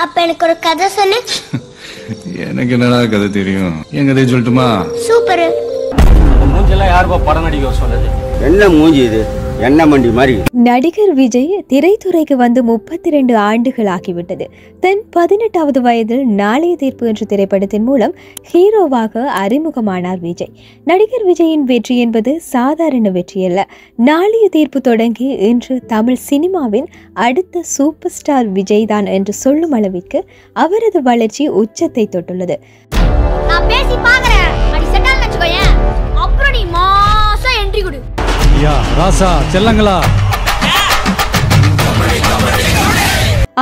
அப்ப எனக்கு ஒரு கதை சொல்லு. எனக்கு என்னடா கதை தெரியும்? என் கதையை சொல்லட்டுமா? சூப்பர். மூஞ்செல்லாம் யாருப்பா படம் நடிக்க சொல்றது? என்ன மூஞ்சி இது? என்ன மண்டி மாதிரி. நடிகர் விஜய் திரைத்துறைக்கு வந்து 32 ஆண்டுகள் ஆகிவிட்டது. தன் 18வது வயதில் நாளைய தீர்ப்பு என்ற திரைப்படத்தின் மூலம் ஹீரோவாக அறிமுகமானார் விஜய். நடிகர் விஜயின் வெற்றி என்பது சாதாரண வெற்றி அல்ல. நாளைய தீர்ப்பு தொடங்கி இன்று தமிழ் சினிமாவின் அடுத்த சூப்பர் ஸ்டார் விஜய் தான் என்று சொல்லும் அளவிற்கு அவரது வளர்ச்சி உச்சத்தை தொட்டுள்ளது. நான் பேசி பாக்குறேன். அடி செட்டால் நச்சுக்கோயேன். அப்புறம் நீ மாசா என்ட்ரி கொடு. யா ராசா செல்லங்களா.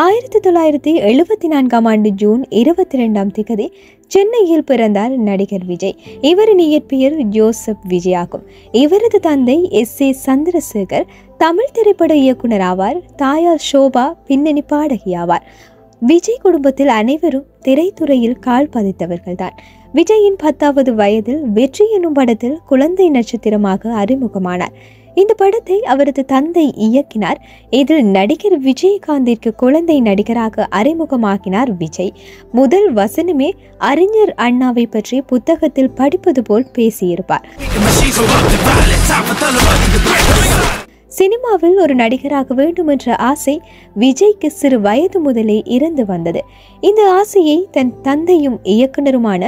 1974ஆம் ஆண்டு ஜூன் 22ஆம் தேதி சென்னையில் பிறந்தார் நடிகர் விஜய். இவரின் இயற்பெயர் ஜோசப் விஜய் ஆகும். இவரது தந்தை S.A. சந்திரசேகர் தமிழ் திரைப்பட இயக்குனர் ஆவார். தாயார் ஷோபா பின்னணி பாடகி ஆவார். விஜய் குடும்பத்தில் அனைவரும் திரைத்துறையில் கால் பதித்தவர்கள்தான். விஜயின் 10வது வயதில் வெற்றி என்னும் படத்தில் குழந்தை நட்சத்திரமாக அறிமுகமானார். இந்த படத்தை அவரது தந்தை இயக்கினார். இதில் நடிகர் விஜயகாந்திற்கு குழந்தை நடிகராக அறிமுகமாக்கினார் விஜய். முதல் வசனமே அறிஞர் அண்ணாவை பற்றி புத்தகத்தில் படிப்பது போல் பேசியிருப்பார். சினிமாவில் ஒரு நடிகராக வேண்டும் என்ற ஆசை விஜய்க்கு சிறு வயது முதலே இருந்து வந்தது. இந்த ஆசையை தன் தந்தையும் இயக்குனருமான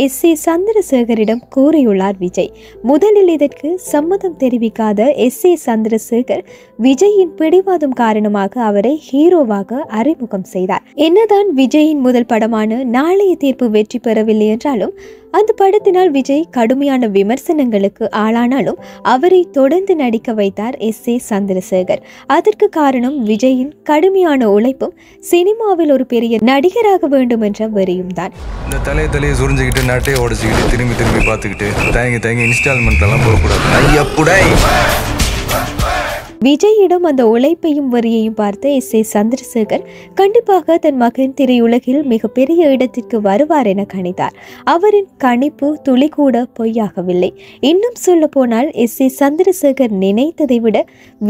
S.A. சந்திரசேகரிடம் கூறியுள்ளார் விஜய். முதலில் இதற்கு சம்மதம் தெரிவிக்காத S.A. சந்திரசேகர் விஜயின் பிடிவாதம் காரணமாக அவரை ஹீரோவாக அறிமுகம் செய்தார். என்னதான் விஜயின் முதல் படமான நாளைய தீர்ப்பு வெற்றி பெறவில்லை என்றாலும் அந்த படத்தினால் விஜய் கடுமையான விமர்சனங்களுக்கு ஆளானாலும் அவரை தொடர்ந்து நடிக்க வைத்தார் S.A. சந்திரசேகர். அதற்கு காரணம் விஜயின் கடுமையான உழைப்பும் சினிமாவில் ஒரு பெரிய நடிகராக வேண்டும் என்ற வெறியும் தான். இந்த தலையை சுரிஞ்சுக்கிட்டு நட்டையை உடச்சிக்கிட்டு திரும்பி பார்த்துக்கிட்டு தயங்கி இன்ஸ்டால்மெண்ட் எல்லாம் போகக்கூடாது. விஜயிடம் அந்த உழைப்பையும் வரியையும் பார்த்த S.A. சந்திரசேகர் கண்டிப்பாக தன் மகன் திரையுலகில் மிகப்பெரிய இடத்திற்கு வருவார் என கணித்தார். அவரின் கணிப்பு துளி கூட பொய்யாகவில்லை. இன்னும் சொல்ல போனால் S.A. சந்திரசேகர் நினைத்ததை விட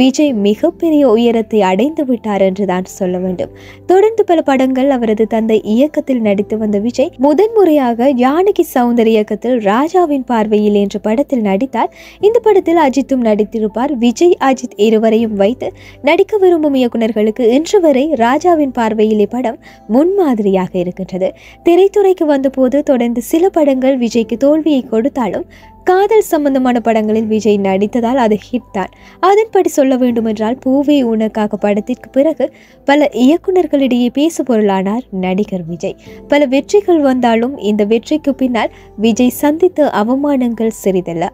விஜய் மிகப்பெரிய உயரத்தை அடைந்து விட்டார் என்றுதான் சொல்ல வேண்டும். தொடர்ந்து பல படங்கள் அவரது தந்தை இயக்கத்தில் நடித்து வந்த விஜய் முதன்முறையாக ஜானகி சௌந்தர் இயக்கத்தில் ராஜாவின் பார்வையில் என்ற படத்தில் நடித்தார். இந்த படத்தில் அஜித்தும் நடித்திருப்பார். விஜய் அஜித் வரையும் வைத்து நடிக்க விரும்பும் இயக்குநர்களுக்கு இன்று வரை ராஜாவின் பார்வையிலே படம் முன்மாதிரியாக இருக்கின்றது. திரைத்துறைக்கு வந்தபோது தொடர்ந்து சில படங்கள் விஜய்க்கு தோல்வியை கொடுத்தாலும் காதல் சம்பந்தமான படங்களில் விஜய் நடித்ததால் அது ஹிட் தான். அதன்படி சொல்ல வேண்டும் என்றால் பூவே உனக்காக படத்திற்கு பிறகு பல இயக்குநர்களிடையே பேசு பொருளானார் நடிகர் விஜய். பல வெற்றிகள் வந்தாலும் இந்த வெற்றிக்கு பின்னால் விஜய் சந்தித்த அவமானங்கள் சிறிதல்ல.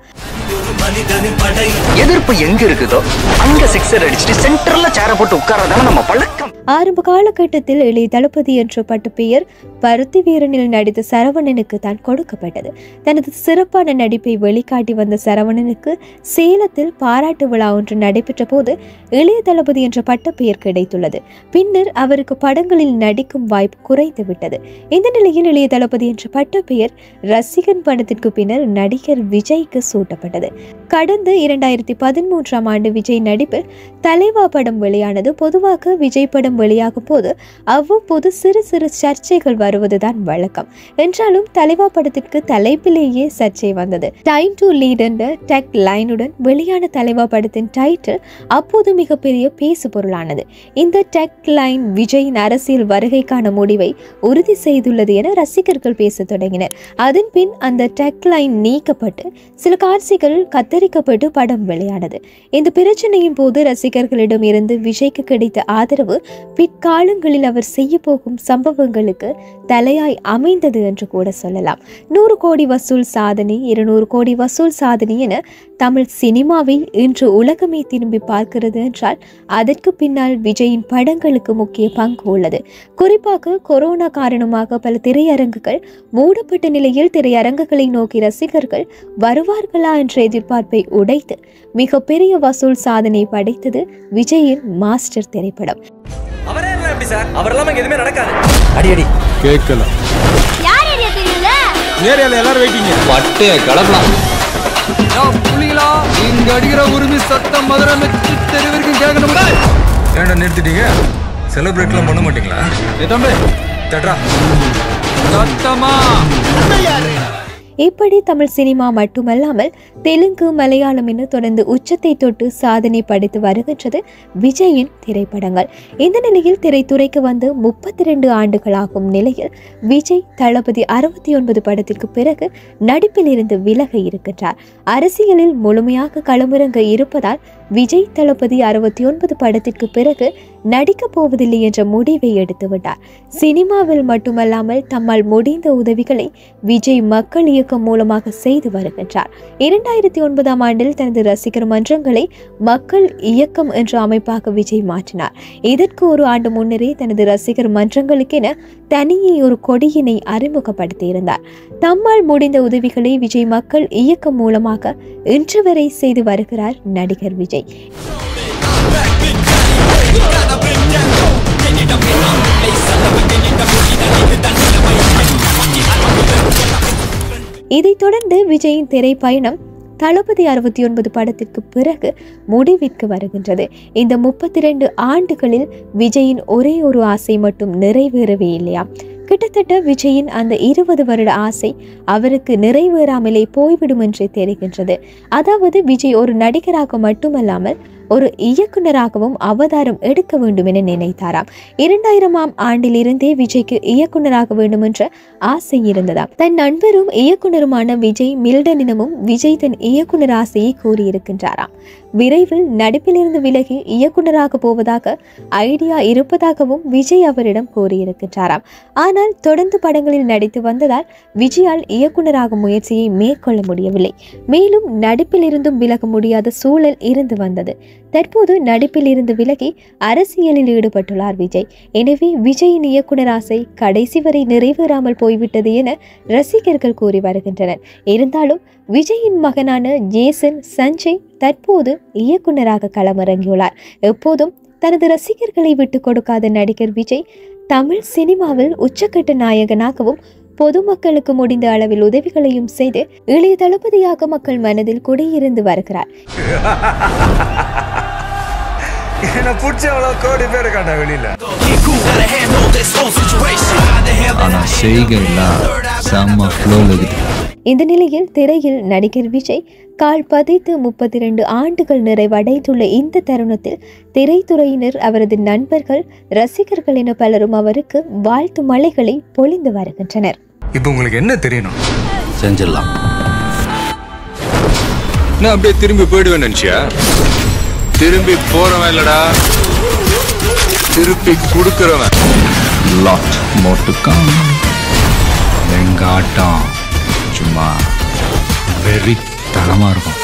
எதிர்ப்பு எங்க இருக்குதோ அங்க சிக்ஸர் அடிச்சிட்டு சென்டர்ல சேர போட்டு உட்கார்றதான நம்ம பழக்கம். ஆரம்ப காலகட்டத்தில் இளைய தளபதி என்ற பட்ட பெயர் பருத்தி வீரனில் நடித்த சரவணனுக்கு தான் கொடுக்கப்பட்டது. தனது சிறப்பான நடிப்பை வெளிக்காட்டி வந்த சரவணனுக்கு சேலத்தில் பாராட்டு விழா ஒன்று நடைபெற்ற போது இளைய தளபதி என்ற பட்ட பெயர் கிடைத்துள்ளது. பின்னர் அவருக்கு படங்களில் நடிக்கும் வாய்ப்பு குறைந்து விட்டது. இந்த நிலையில் இளைய தளபதி என்ற பட்ட பெயர் ரசிகன் படத்திற்கு பின்னர் நடிகர் விஜய்க்கு சூட்டப்பட்டது. கடந்த 2013ஆம் ஆண்டு விஜய் நடிப்பில் தலைவா படம் வெளியானது. பொதுவாக விஜய் படம் வெளியாகும் போது அவ்வப்போது சிறு சிறு சர்ச்சைகள் வருவதுதான் வழக்கம். என்றாலும் தலைவா படத்திற்கு தலைப்பிலேயே சர்ச்சை வந்தது. டைம் டு லீட் என்ற டெக் லைனுடன் வெளியான தலைவா படத்தின் டைட்டில் அப்போது மிகப்பெரிய பேசு பொருளானது. இந்த டெக் லைன் விஜயின் அரசியல் வருகைக்கான முடிவை உறுதி செய்துள்ளது என ரசிகர்கள் பேச தொடங்கினர். அதன் பின் அந்த டெக் லைன் நீக்கப்பட்டு சில காட்சிகள் கத்தரிக்கப்பட்டு படம் வெளியானது. இந்த பிரச்சனையின் போது ரசிகர்களிடம் இருந்து விஜய்க்கு கிடைத்த ஆதரவு பிற்காலங்களில் அவர் செய்ய போகும் சம்பவங்களுக்கு தலையாய் அமைந்தது என்று கூட சொல்லலாம். 100 கோடி வசூல் சாதனை, 200 கோடி வசூல் சாதனை என தமிழ் சினிமாவை இன்று உலகமே திரும்பி பார்க்கிறது என்றால் அதற்கு பின்னால் விஜயின் படங்களுக்கு முக்கிய பங்கு உள்ளது. குறிப்பாக கொரோனா காரணமாக பல திரையரங்குகள் மூடப்பட்ட நிலையில் திரையரங்குகளை நோக்கி ரசிகர்கள் வருவார்களா என்ற எதிர்பார்ப்பை உடைத்து மிகப்பெரிய வசூல் சாதனை படைத்தது விஜயின் மாஸ்டர் திரைப்படம். எல்லாரும் வெயிட்டிங். பட்டே கிளம்பலாம். புலிகளா இங்க அடிக்கிற உரிமை சத்தம் மதுரை தெருவிற்கு கேட்கணும். ஏன்டா நிறுத்திட்டீங்க? செலிப்ரேட்லாம் பண்ண மாட்டீங்களா? தம்பி தட்ரா சத்தமா இப்படி தமிழ் சினிமா மட்டுமல்லாமல் தெலுங்கு மலையாளம் என தொடர்ந்து உச்சத்தை தொட்டு சாதனை படைத்து வருகின்றது விஜயின் திரைப்படங்கள். இந்த நிலையில் திரைத்துறைக்கு வந்து 32 ஆண்டுகளாகும் நிலையில் விஜய் தளபதி 69 படத்திற்கு பிறகு நடிப்பில் இருந்து விலக இருக்கின்றார். அரசியலில் முழுமையாக களமிறங்க இருப்பதால் விஜய் தளபதி 69 படத்திற்கு பிறகு நடிக்கப் போவதில்லை என்ற முடிவை எடுத்துவிட்டார். சினிமாவில் மட்டுமல்லாமல் தம்மால் முடிந்த உதவிகளை விஜய் மக்கள் இயக்கம் மூலமாக செய்து வருகின்றார். 2009ஆம் ஆண்டில் தனது ரசிகர் மன்றங்களை மக்கள் இயக்கம் என்ற அமைப்பாக விஜய் மாற்றினார். இதற்கு ஒரு ஆண்டு முன்னரே தனது ரசிகர் மன்றங்களுக்கென தனியே ஒரு கொடியினை அறிமுகப்படுத்தியிருந்தார். தம்மால் முடிந்த உதவிகளை விஜய் மக்கள் இயக்கம் மூலமாக இன்று வரை செய்து வருகிறார் நடிகர் விஜய். இதைத் தொடர்ந்து விஜயின் திரைப்பயணம் தளபதி 69 படத்திற்கு பிறகு முடிவிற்கு வருகின்றது. இந்த 32 ஆண்டுகளில் விஜயின் ஒரே ஒரு ஆசை மட்டும் நிறைவேறவே இல்லையா? கிட்டத்தட்ட விஜயின் அந்த 20 வருட ஆசை அவருக்கு நிறைவேறாமலே போய்விடும் என்று தெரிகின்றது. அதாவது விஜய் ஒரு நடிகராக மட்டுமல்லாமல் ஒரு இயக்குனராகவும் அவதாரம் எடுக்க வேண்டும் என நினைத்தாராம். 2000ஆம் ஆண்டிலிருந்தே விஜய்க்கு இயக்குனராக வேண்டும் என்ற ஆசை இருந்ததாம். தன் நண்பரும் இயக்குனருமான விஜய் மில்டனிடமும் விஜய் தன் இயக்குனர் ஆசையை கூறியிருக்கின்றாராம். விரைவில் நடிப்பிலிருந்து விலகி இயக்குனராக போவதாக ஐடியா இருப்பதாகவும் விஜய் அவரிடம் கூறியிருக்கின்றாராம். ஆனால் தொடர்ந்து படங்களில் நடித்து வந்ததால் விஜயால் இயக்குனராக முயற்சியை மேற்கொள்ள முடியவில்லை. மேலும் நடிப்பில் இருந்தும் விலக முடியாத சூழல் இருந்து வந்தது. தற்போது நடிப்பில் இருந்து விலகி அரசியலில் ஈடுபட்டுள்ளார் விஜய். எனவே விஜயின் இயக்குனர் ஆசை கடைசி வரை நிறைவேறாமல் போய்விட்டது என ரசிகர்கள் கூறி வருகின்றனர். இருந்தாலும் விஜயின் மகனான ஜேசன் சஞ்சய் தற்போது இயக்குனராக களமிறங்கியுள்ளார். எப்போதும் தனது ரசிகர்களை விட்டு கொடுக்காத நடிகர் விஜய் தமிழ் சினிமாவில் உச்சக்கட்ட நாயகனாகவும் பொதுமக்களுக்கு முடிந்த அளவில் உதவிகளையும் செய்து இளைய தளபதியாக மக்கள் மனதில் குடியிருந்து வருகிறார். இந்த நிலையில் திரையில் நடிகர் விஜய் கால் பதித்து 32 ஆண்டுகள் நிறைவடைந்துள்ள இந்த தருணத்தில் திரைத்துறையினர், அவரது நண்பர்கள், ரசிகர்கள் என பலரும் அவருக்கு வாழ்த்து மலைகளை பொழிந்து வருகின்றனர். இப்போ உங்களுக்கு என்ன தெரியணும்? செஞ்சிடலாம். நான் அப்படியே திரும்பி போயிடுவேன் நினைச்சியா? திரும்பி போறவன் இல்லடா, திருப்பி கொடுக்கிறவன். லாட் மோட்டுக்கான் வெங்காட்டம் சும்மா வெறித்தனமா இருக்கும்.